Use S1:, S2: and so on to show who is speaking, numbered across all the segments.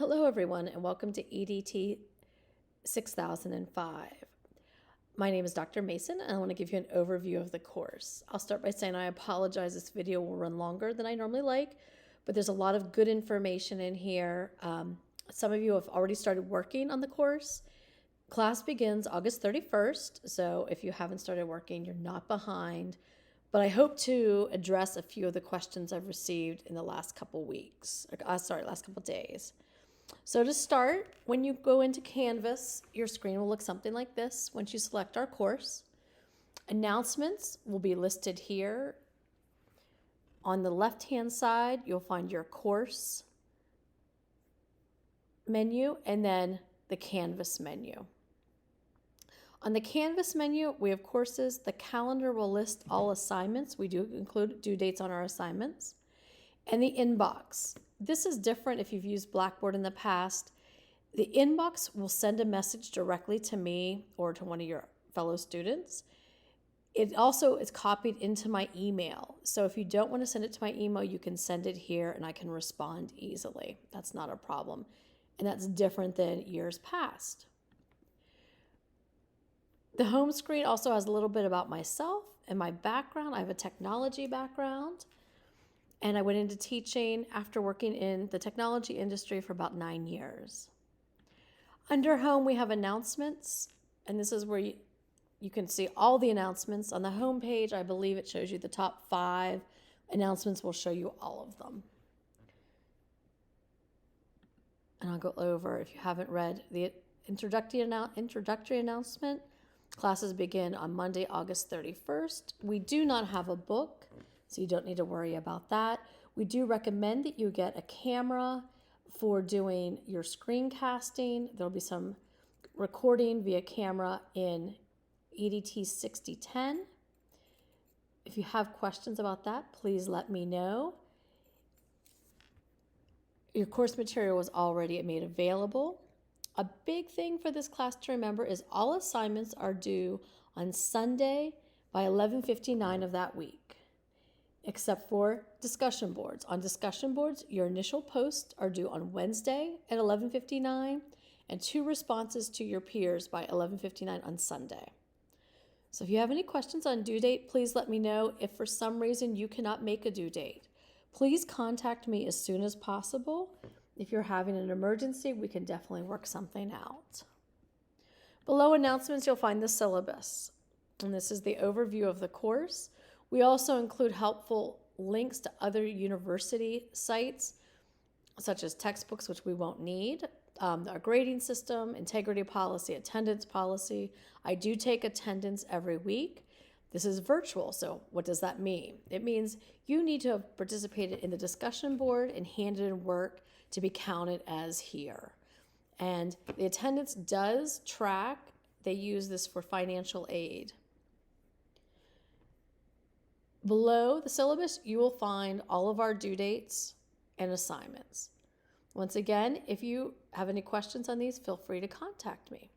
S1: Hello everyone and welcome to EDT 6005. My name is Dr. Mason and I want to give you an overview of the course. I'll start by saying I apologize, this video will run longer than I normally like, but there's a lot of good information in here. Some of you have already started working on the course. Class begins August 31st, so if you haven't started working, you're not behind. But I hope to address a few of the questions I've received in the last couple weeks, last couple days. So to start, when you go into Canvas, your screen will look something like this once you select our course. Announcements will be listed here. On the left-hand side, you'll find your course menu and then the Canvas menu. On the Canvas menu, we have courses. The calendar will list all assignments. We do include due dates on our assignments. And the inbox. This is different if you've used Blackboard in the past. The inbox will send a message directly to me or to one of your fellow students. It also is copied into my email. So if you don't want to send it to my email, you can send it here and I can respond easily. That's not a problem. And that's different than years past. The home screen also has a little bit about myself and my background. I have a technology background. And I went into teaching after working in the technology industry for about 9 years. Under home, we have announcements, and this is where you can see all the announcements. On the home page, I believe it shows you the top 5 announcements. Will show you all of them. And I'll go over, if you haven't read the introductory announcement, classes begin on Monday, August 31st. We do not have a book, so you don't need to worry about that. We do recommend that you get a camera for doing your screencasting. There'll be some recording via camera in EDT 6010. If you have questions about that, please let me know. Your course material was already made available. A big thing for this class to remember is all assignments are due on Sunday by 11:59 of that week, except for discussion boards. On discussion boards, your initial posts are due on Wednesday at 11:59 and 2 responses to your peers by 11:59 on Sunday. So if you have any questions on due date, please let me know. If for some reason you cannot make a due date, please contact me as soon as possible. If you're having an emergency, we can definitely work something out. Below announcements, you'll find the syllabus. And this is the overview of the course. We also include helpful links to other university sites, such as textbooks, which we won't need, our grading system, integrity policy, attendance policy. I do take attendance every week. This is virtual, so what does that mean? It means you need to have participated in the discussion board and handed in work to be counted as here. And the attendance does track. They use this for financial aid. Below the syllabus, you will find all of our due dates and assignments. Once again, if you have any questions on these, feel free to contact me.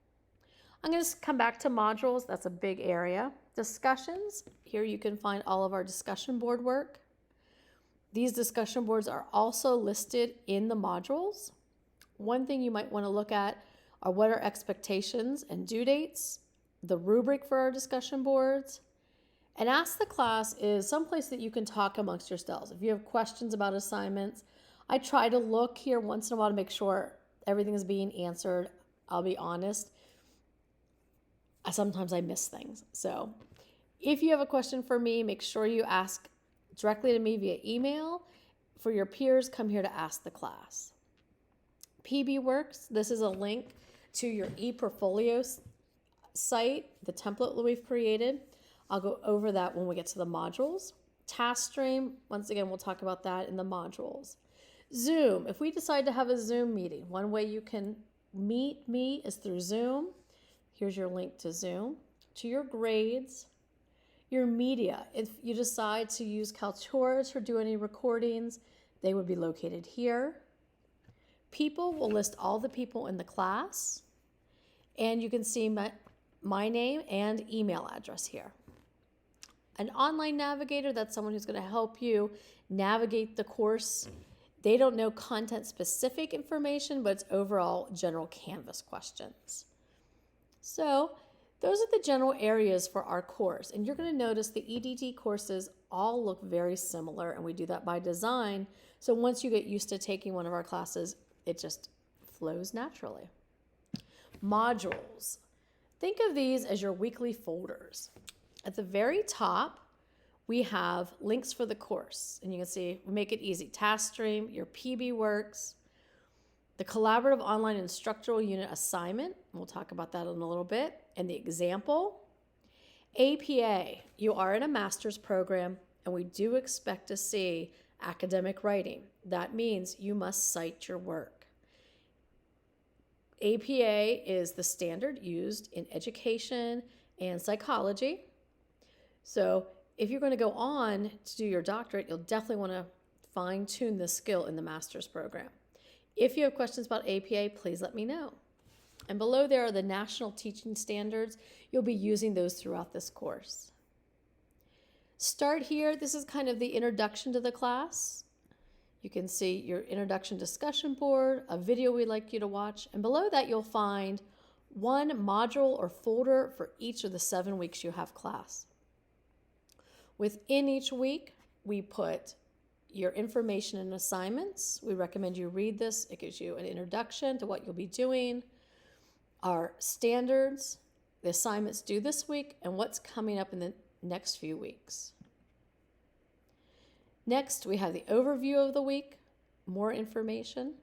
S1: I'm going to come back to modules. That's a big area. Discussions. Here you can find all of our discussion board work. These discussion boards are also listed in the modules. One thing you might want to look at are what are expectations and due dates, the rubric for our discussion boards. And Ask the Class is someplace that you can talk amongst yourselves. If you have questions about assignments, I try to look here once in a while to make sure everything is being answered. I'll be honest, sometimes I miss things. So if you have a question for me, make sure you ask directly to me via email. For your peers, come here to Ask the Class. PB Works, this is a link to your ePortfolio site, the template that we've created. I'll go over that when we get to the modules. Task Stream, once again, we'll talk about that in the modules. Zoom, if we decide to have a Zoom meeting, one way you can meet me is through Zoom. Here's your link to Zoom. To your grades, your media. If you decide to use Kaltura or do any recordings, they would be located here. People will list all the people in the class, and you can see my name and email address here. An online navigator, that's someone who's going to help you navigate the course They don't know content-specific information, but it's overall general Canvas questions. So those are the general areas for our course. And you're going to notice the EDT courses all look very similar, and we do that by design. So once you get used to taking one of our classes, it just flows naturally. Modules. Think of these as your weekly folders. At the very top, we have links for the course. And you can see, we make it easy. Task Stream, your PB Works, the Collaborative Online Instructional Unit Assignment. We'll talk about that in a little bit. And the example. APA, you are in a master's program, and we do expect to see academic writing. That means you must cite your work. APA is the standard used in education and psychology. So if you're going to go on to do your doctorate, you'll definitely want to fine-tune this skill in the master's program. If you have questions about APA, please let me know. And below there are the national teaching standards. You'll be using those throughout this course. Start here. This is kind of the introduction to the class. You can see your introduction discussion board, a video we'd like you to watch, and below that you'll find one module or folder for each of the 7 weeks you have class. Within each week, we put your information and assignments. We recommend you read this. It gives you an introduction to what you'll be doing, our standards, the assignments due this week, and what's coming up in the next few weeks. Next, we have the overview of the week, more information,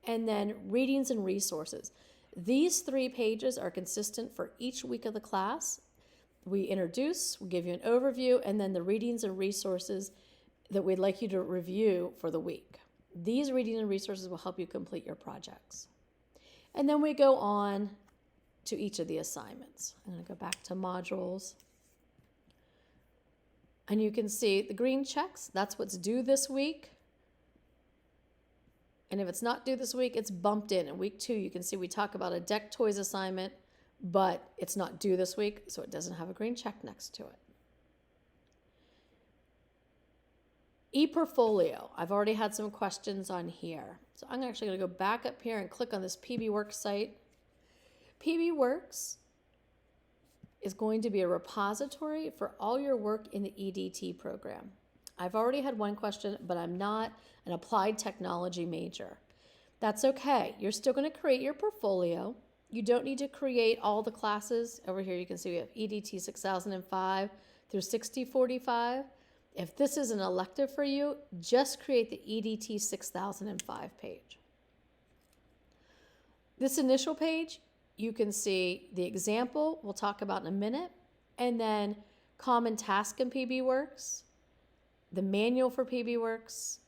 S1: and then readings and resources. These 3 pages are consistent for each week of the class. We introduce, we give you an overview, and then the readings and resources that we'd like you to review for the week. These readings and resources will help you complete your projects. And then we go on to each of the assignments. I'm going to go back to modules. And you can see the green checks, that's what's due this week. And if it's not due this week, it's bumped in. In week 2, you can see we talk about a deck toys assignment, but it's not due this week, so it doesn't have a green check next to it. ePortfolio, I've already had some questions on here. So I'm actually going to go back up here and click on this PB Works site. PB Works is going to be a repository for all your work in the EDT program. I've already had one question, but I'm not an applied technology major. That's okay. You're still going to create your portfolio. You don't need to create all the classes. Over here you can see we have EDT 6005 through 6045. If this is an elective for you, just create the EDT 6005 page. This initial page, you can see the example we'll talk about in a minute, and then common task in PB Works, the manual for PB Works.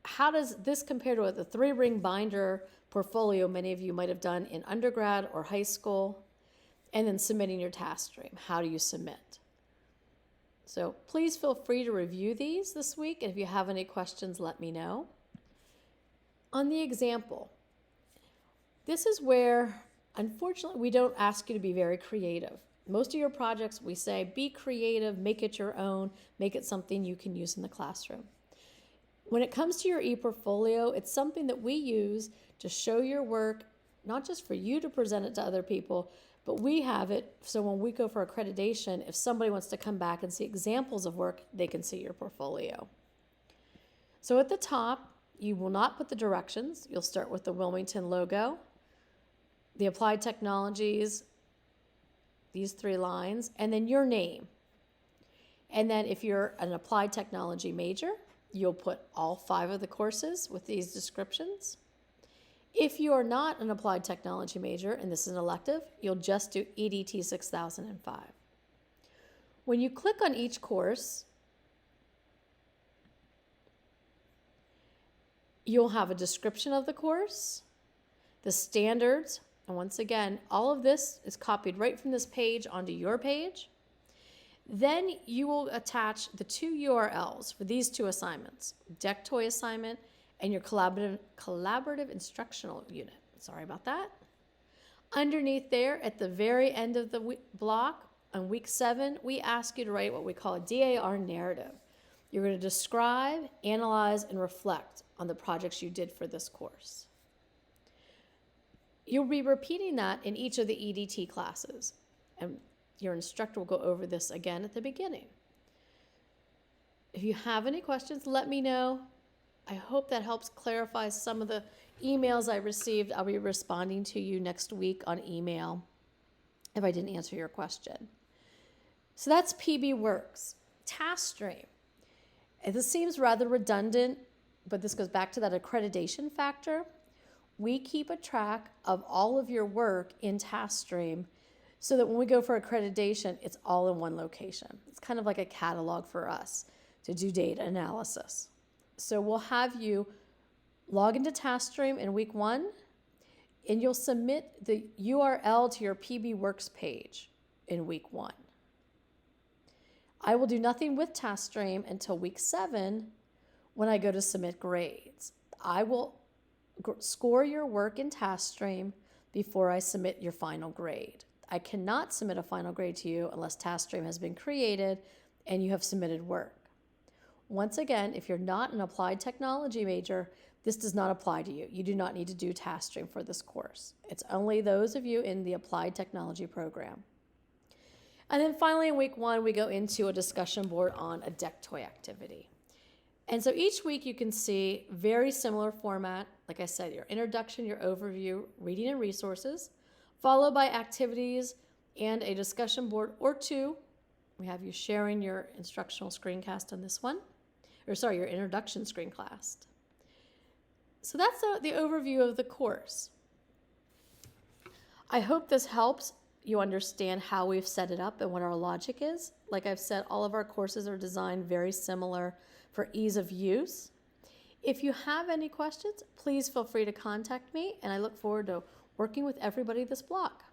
S1: How does this compare to the 3-ring binder portfolio many of you might have done in undergrad or high school? And then submitting your task stream. How do you submit? So please feel free to review these this week. And if you have any questions, let me know. On the example, this is where, unfortunately, we don't ask you to be very creative. Most of your projects, we say, be creative, make it your own, make it something you can use in the classroom. When it comes to your ePortfolio, it's something that we use to show your work, not just for you to present it to other people, but we have it so when we go for accreditation, if somebody wants to come back and see examples of work, they can see your portfolio. So at the top, you will not put the directions. You'll start with the Wilmington logo, the applied technologies, these 3 lines, and then your name. And then if you're an applied technology major, you'll put all 5 of the courses with these descriptions. If you are not an applied technology major, and this is an elective, you'll just do EDT 6005. When you click on each course, you'll have a description of the course, the standards, and once again, all of this is copied right from this page onto your page. Then you will attach the 2 URLs for these 2 assignments, deck toy assignment and your collaborative instructional unit. Sorry about that. Underneath there, at the very end of the block, on week 7, we ask you to write what we call a DAR narrative. You're going to describe, analyze, and reflect on the projects you did for this course. You'll be repeating that in each of the EDT classes, and your instructor will go over this again at the beginning. If you have any questions, let me know. I hope that helps clarify some of the emails I received. I'll be responding to you next week on email if I didn't answer your question. So that's PB Works. Task Stream. And this seems rather redundant, but this goes back to that accreditation factor. We keep a track of all of your work in Task Stream so that when we go for accreditation, it's all in one location. It's kind of like a catalog for us to do data analysis. So we'll have you log into Task Stream in week 1, and you'll submit the URL to your PB Works page in week 1. I will do nothing with Task Stream until week 7 when I go to submit grades. I will score your work in Task Stream before I submit your final grade. I cannot submit a final grade to you unless Task Stream has been created and you have submitted work. Once again, if you're not an applied technology major, this does not apply to you. You do not need to do Task Stream for this course. It's only those of you in the applied technology program. And then finally in week 1, we go into a discussion board on a deck toy activity. And so each week you can see very similar format. Like I said, your introduction, your overview, reading and resources, followed by activities and a discussion board or 2. We have you sharing your instructional screencast on this one. Your introduction screencast. So that's the overview of the course. I hope this helps you understand how we've set it up and what our logic is. Like I've said, all of our courses are designed very similar for ease of use. If you have any questions, please feel free to contact me, and I look forward to working with everybody this block.